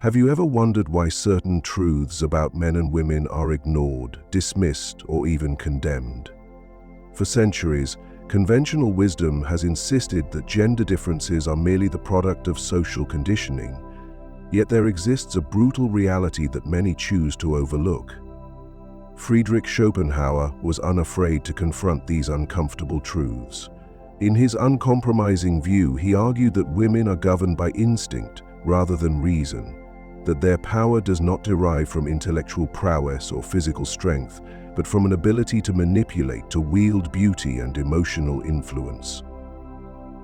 Have you ever wondered why certain truths about men and women are ignored, dismissed, or even condemned? For centuries, conventional wisdom has insisted that gender differences are merely the product of social conditioning, yet there exists a brutal reality that many choose to overlook. Friedrich Schopenhauer was unafraid to confront these uncomfortable truths. In his uncompromising view, he argued that women are governed by instinct rather than reason, that their power does not derive from intellectual prowess or physical strength, but from an ability to manipulate, to wield beauty and emotional influence.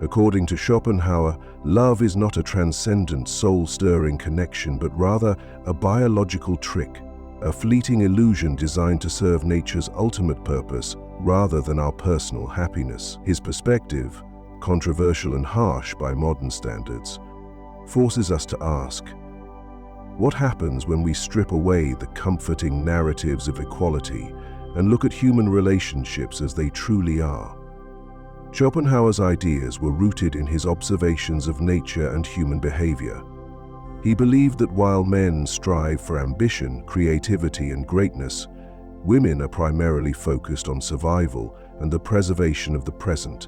According to Schopenhauer, love is not a transcendent, soul-stirring connection, but rather a biological trick, a fleeting illusion designed to serve nature's ultimate purpose rather than our personal happiness. His perspective, controversial and harsh by modern standards, forces us to ask, what happens when we strip away the comforting narratives of equality and look at human relationships as they truly are? Schopenhauer's ideas were rooted in his observations of nature and human behavior. He believed that while men strive for ambition, creativity, and greatness, women are primarily focused on survival and the preservation of the present.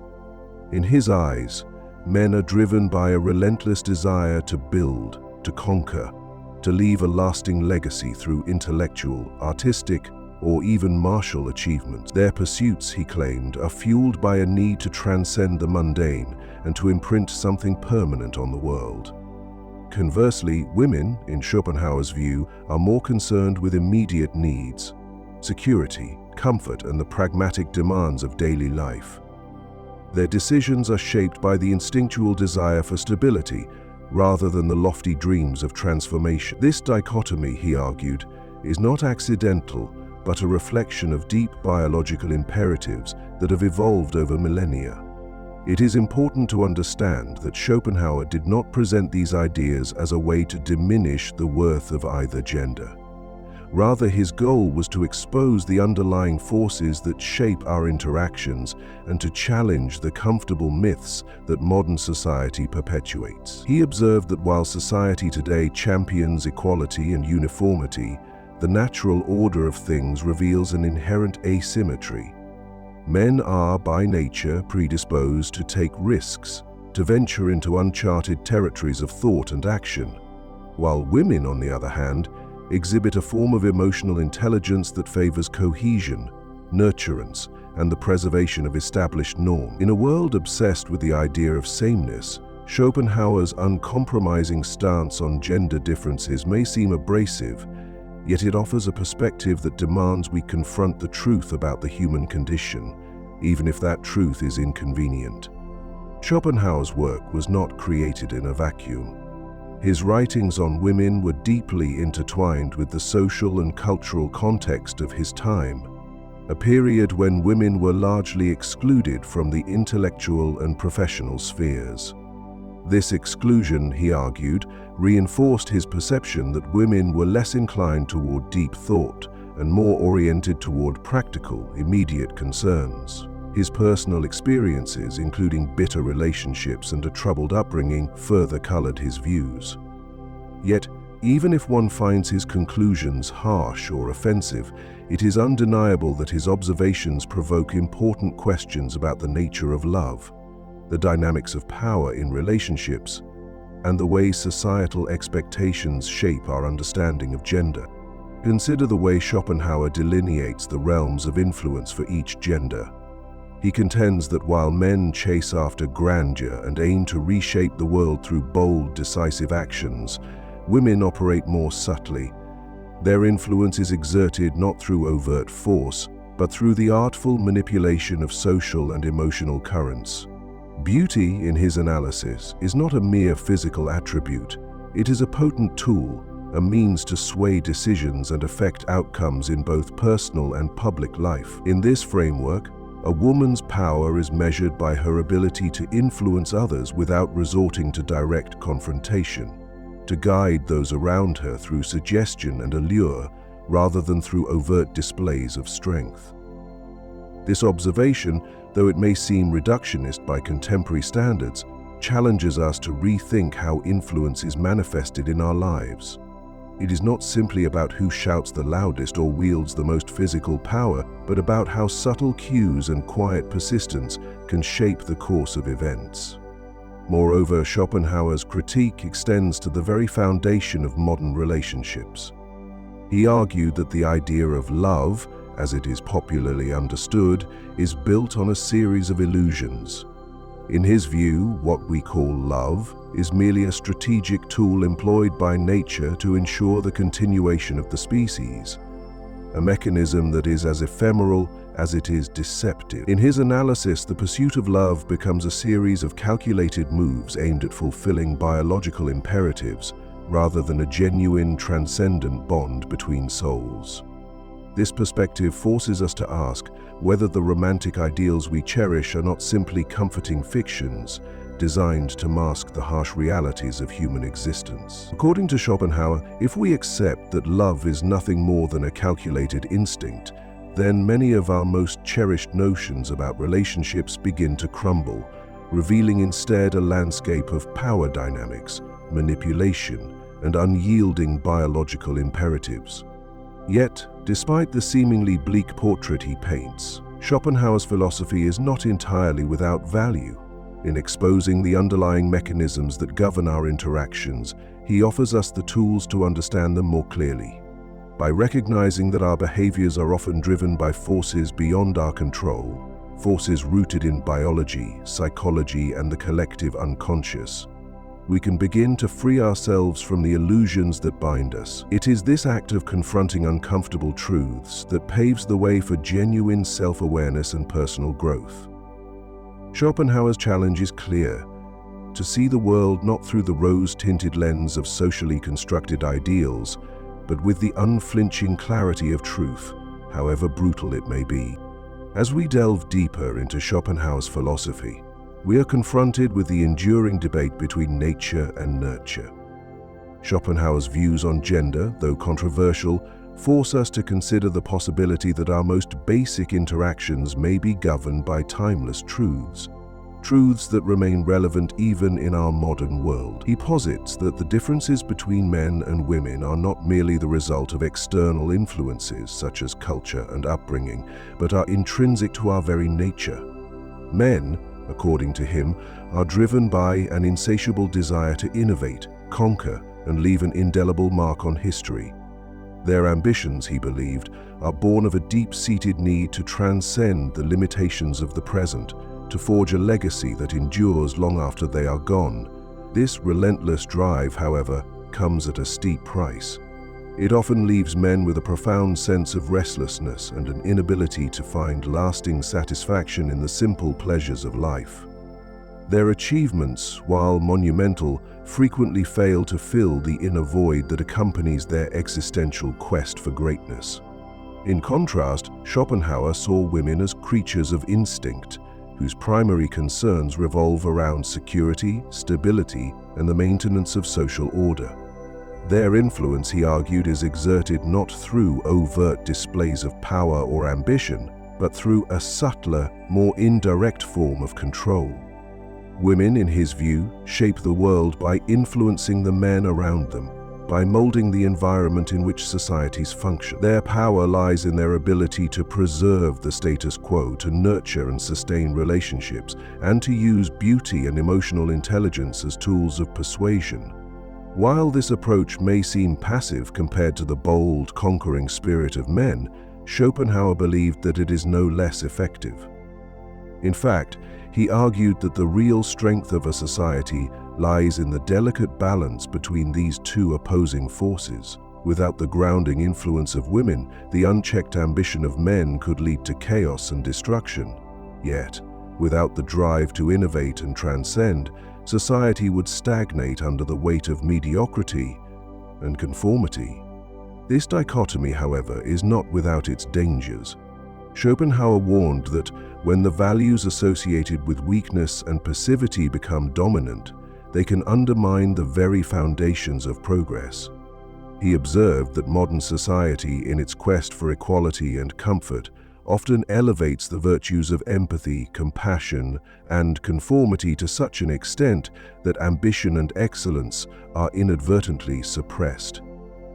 In his eyes, men are driven by a relentless desire to build, to conquer, to leave a lasting legacy through intellectual, artistic, or even martial achievements. Their pursuits, he claimed, are fueled by a need to transcend the mundane and to imprint something permanent on the world. Conversely, women, in Schopenhauer's view, are more concerned with immediate needs, security, comfort, and the pragmatic demands of daily life. Their decisions are shaped by the instinctual desire for stability rather than the lofty dreams of transformation. This dichotomy, he argued, is not accidental, but a reflection of deep biological imperatives that have evolved over millennia. It is important to understand that Schopenhauer did not present these ideas as a way to diminish the worth of either gender. Rather, his goal was to expose the underlying forces that shape our interactions and to challenge the comfortable myths that modern society perpetuates. He observed that while society today champions equality and uniformity, the natural order of things reveals an inherent asymmetry. Men are, by nature, predisposed to take risks, to venture into uncharted territories of thought and action, while women, on the other hand, exhibit a form of emotional intelligence that favors cohesion, nurturance, and the preservation of established norms. In a world obsessed with the idea of sameness, Schopenhauer's uncompromising stance on gender differences may seem abrasive, yet it offers a perspective that demands we confront the truth about the human condition, even if that truth is inconvenient. Schopenhauer's work was not created in a vacuum. His writings on women were deeply intertwined with the social and cultural context of his time, a period when women were largely excluded from the intellectual and professional spheres. This exclusion, he argued, reinforced his perception that women were less inclined toward deep thought and more oriented toward practical, immediate concerns. His personal experiences, including bitter relationships and a troubled upbringing, further colored his views. Yet, even if one finds his conclusions harsh or offensive, it is undeniable that his observations provoke important questions about the nature of love, the dynamics of power in relationships, and the way societal expectations shape our understanding of gender. Consider the way Schopenhauer delineates the realms of influence for each gender. He contends that while men chase after grandeur and aim to reshape the world through bold, decisive actions, women operate more subtly. Their influence is exerted not through overt force, but through the artful manipulation of social and emotional currents. Beauty, in his analysis, is not a mere physical attribute. It is a potent tool, a means to sway decisions and affect outcomes in both personal and public life. In this framework, a woman's power is measured by her ability to influence others without resorting to direct confrontation, to guide those around her through suggestion and allure rather than through overt displays of strength. This observation, though it may seem reductionist by contemporary standards, challenges us to rethink how influence is manifested in our lives. It is not simply about who shouts the loudest or wields the most physical power, but about how subtle cues and quiet persistence can shape the course of events. Moreover, Schopenhauer's critique extends to the very foundation of modern relationships. He argued that the idea of love, as it is popularly understood, is built on a series of illusions. In his view, what we call love is merely a strategic tool employed by nature to ensure the continuation of the species, a mechanism that is as ephemeral as it is deceptive. In his analysis, the pursuit of love becomes a series of calculated moves aimed at fulfilling biological imperatives, rather than a genuine, transcendent bond between souls. This perspective forces us to ask whether the romantic ideals we cherish are not simply comforting fictions designed to mask the harsh realities of human existence. According to Schopenhauer, if we accept that love is nothing more than a calculated instinct, then many of our most cherished notions about relationships begin to crumble, revealing instead a landscape of power dynamics, manipulation, and unyielding biological imperatives. Yet, despite the seemingly bleak portrait he paints, Schopenhauer's philosophy is not entirely without value. In exposing the underlying mechanisms that govern our interactions, he offers us the tools to understand them more clearly. By recognizing that our behaviors are often driven by forces beyond our control, forces rooted in biology, psychology, and the collective unconscious, we can begin to free ourselves from the illusions that bind us. It is this act of confronting uncomfortable truths that paves the way for genuine self-awareness and personal growth. Schopenhauer's challenge is clear: to see the world not through the rose-tinted lens of socially constructed ideals, but with the unflinching clarity of truth, however brutal it may be. As we delve deeper into Schopenhauer's philosophy, we are confronted with the enduring debate between nature and nurture. Schopenhauer's views on gender, though controversial, force us to consider the possibility that our most basic interactions may be governed by timeless truths that remain relevant even in our modern world. He posits that the differences between men and women are not merely the result of external influences such as culture and upbringing, but are intrinsic to our very nature. Men, according to him, are driven by an insatiable desire to innovate, conquer, and leave an indelible mark on history. Their ambitions, he believed, are born of a deep-seated need to transcend the limitations of the present, to forge a legacy that endures long after they are gone. This relentless drive, however, comes at a steep price. It often leaves men with a profound sense of restlessness and an inability to find lasting satisfaction in the simple pleasures of life. Their achievements, while monumental, frequently fail to fill the inner void that accompanies their existential quest for greatness. In contrast, Schopenhauer saw women as creatures of instinct, whose primary concerns revolve around security, stability, and the maintenance of social order. Their influence, he argued, is exerted not through overt displays of power or ambition, but through a subtler, more indirect form of control. Women, in his view, shape the world by influencing the men around them, by molding the environment in which societies function. Their power lies in their ability to preserve the status quo, to nurture and sustain relationships, and to use beauty and emotional intelligence as tools of persuasion. While this approach may seem passive compared to the bold, conquering spirit of men, Schopenhauer believed that it is no less effective. In fact, he argued that the real strength of a society lies in the delicate balance between these two opposing forces. Without the grounding influence of women, the unchecked ambition of men could lead to chaos and destruction. Yet, without the drive to innovate and transcend, society would stagnate under the weight of mediocrity and conformity. This dichotomy, however, is not without its dangers. Schopenhauer warned that when the values associated with weakness and passivity become dominant, they can undermine the very foundations of progress. He observed that modern society, in its quest for equality and comfort, often elevates the virtues of empathy, compassion, and conformity to such an extent that ambition and excellence are inadvertently suppressed.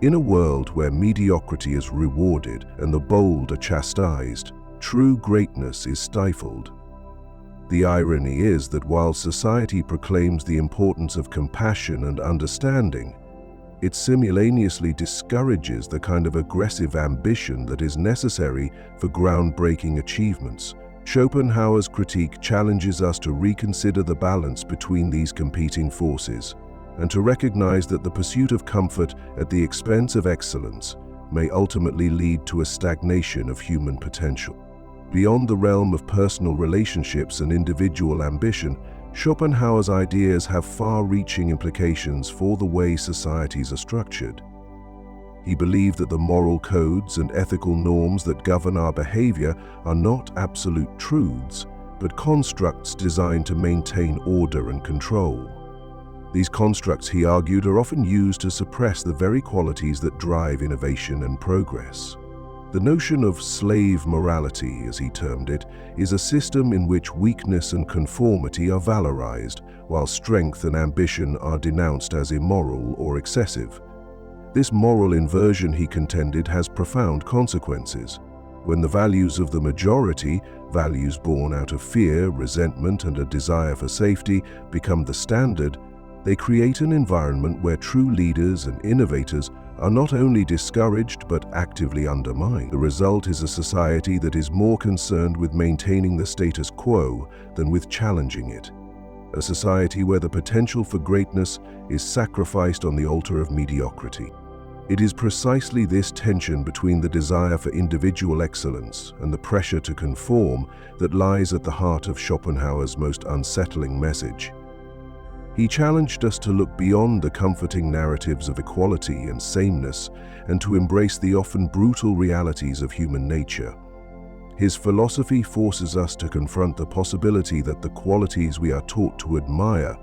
In a world where mediocrity is rewarded and the bold are chastised, true greatness is stifled. The irony is that while society proclaims the importance of compassion and understanding, it simultaneously discourages the kind of aggressive ambition that is necessary for groundbreaking achievements. Schopenhauer's critique challenges us to reconsider the balance between these competing forces, and to recognize that the pursuit of comfort at the expense of excellence may ultimately lead to a stagnation of human potential. Beyond the realm of personal relationships and individual ambition, Schopenhauer's ideas have far-reaching implications for the way societies are structured. He believed that the moral codes and ethical norms that govern our behavior are not absolute truths, but constructs designed to maintain order and control. These constructs, he argued, are often used to suppress the very qualities that drive innovation and progress. The notion of slave morality, as he termed it, is a system in which weakness and conformity are valorized, while strength and ambition are denounced as immoral or excessive. This moral inversion, he contended, has profound consequences. When the values of the majority, values born out of fear, resentment, and a desire for safety, become the standard, they create an environment where true leaders and innovators are not only discouraged but actively undermined. The result is a society that is more concerned with maintaining the status quo than with challenging it. A society where the potential for greatness is sacrificed on the altar of mediocrity. It is precisely this tension between the desire for individual excellence and the pressure to conform that lies at the heart of Schopenhauer's most unsettling message. He challenged us to look beyond the comforting narratives of equality and sameness and to embrace the often brutal realities of human nature. His philosophy forces us to confront the possibility that the qualities we are taught to admire,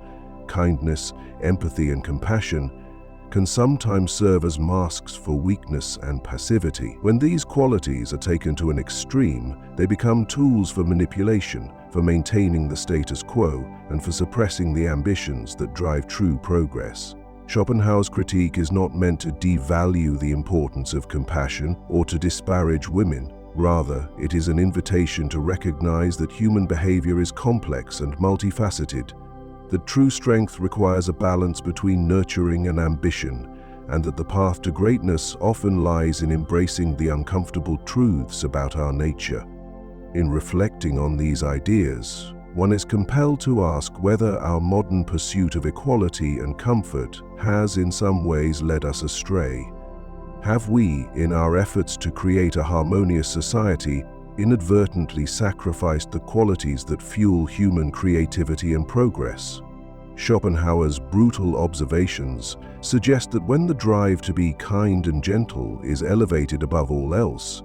kindness, empathy, and compassion, can sometimes serve as masks for weakness and passivity. When these qualities are taken to an extreme, they become tools for manipulation, for maintaining the status quo, and for suppressing the ambitions that drive true progress. Schopenhauer's critique is not meant to devalue the importance of compassion or to disparage women. Rather, it is an invitation to recognize that human behavior is complex and multifaceted, that true strength requires a balance between nurturing and ambition, and that the path to greatness often lies in embracing the uncomfortable truths about our nature. In reflecting on these ideas, one is compelled to ask whether our modern pursuit of equality and comfort has in some ways led us astray. Have we, in our efforts to create a harmonious society, inadvertently sacrificed the qualities that fuel human creativity and progress? Schopenhauer's brutal observations suggest that when the drive to be kind and gentle is elevated above all else,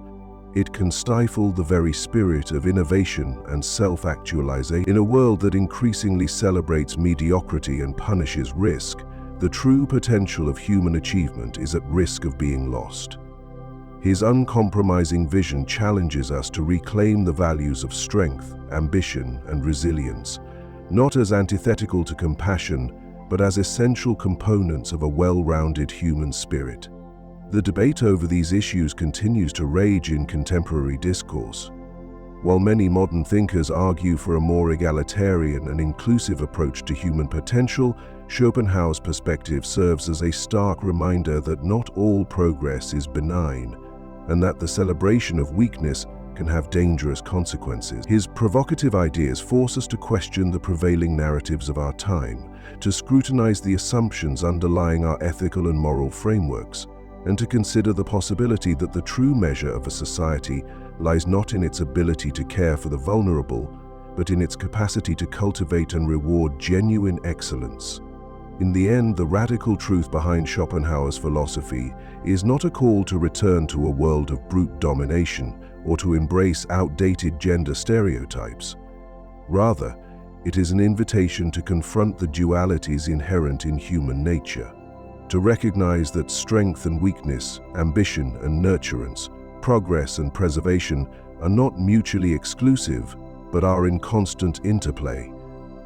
it can stifle the very spirit of innovation and self-actualization. In a world that increasingly celebrates mediocrity and punishes risk, the true potential of human achievement is at risk of being lost. His uncompromising vision challenges us to reclaim the values of strength, ambition, and resilience, not as antithetical to compassion, but as essential components of a well-rounded human spirit. The debate over these issues continues to rage in contemporary discourse. While many modern thinkers argue for a more egalitarian and inclusive approach to human potential, Schopenhauer's perspective serves as a stark reminder that not all progress is benign, and that the celebration of weakness can have dangerous consequences. His provocative ideas force us to question the prevailing narratives of our time, to scrutinize the assumptions underlying our ethical and moral frameworks, and to consider the possibility that the true measure of a society lies not in its ability to care for the vulnerable, but in its capacity to cultivate and reward genuine excellence. In the end, the radical truth behind Schopenhauer's philosophy is not a call to return to a world of brute domination or to embrace outdated gender stereotypes. Rather, it is an invitation to confront the dualities inherent in human nature, to recognize that strength and weakness, ambition and nurturance, progress and preservation are not mutually exclusive, but are in constant interplay.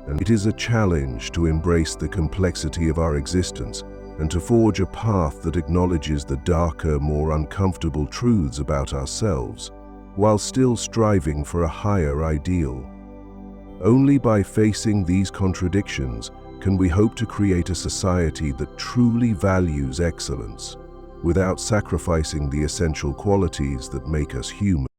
And it is a challenge to embrace the complexity of our existence, and to forge a path that acknowledges the darker, more uncomfortable truths about ourselves, while still striving for a higher ideal. Only by facing these contradictions can we hope to create a society that truly values excellence, without sacrificing the essential qualities that make us human.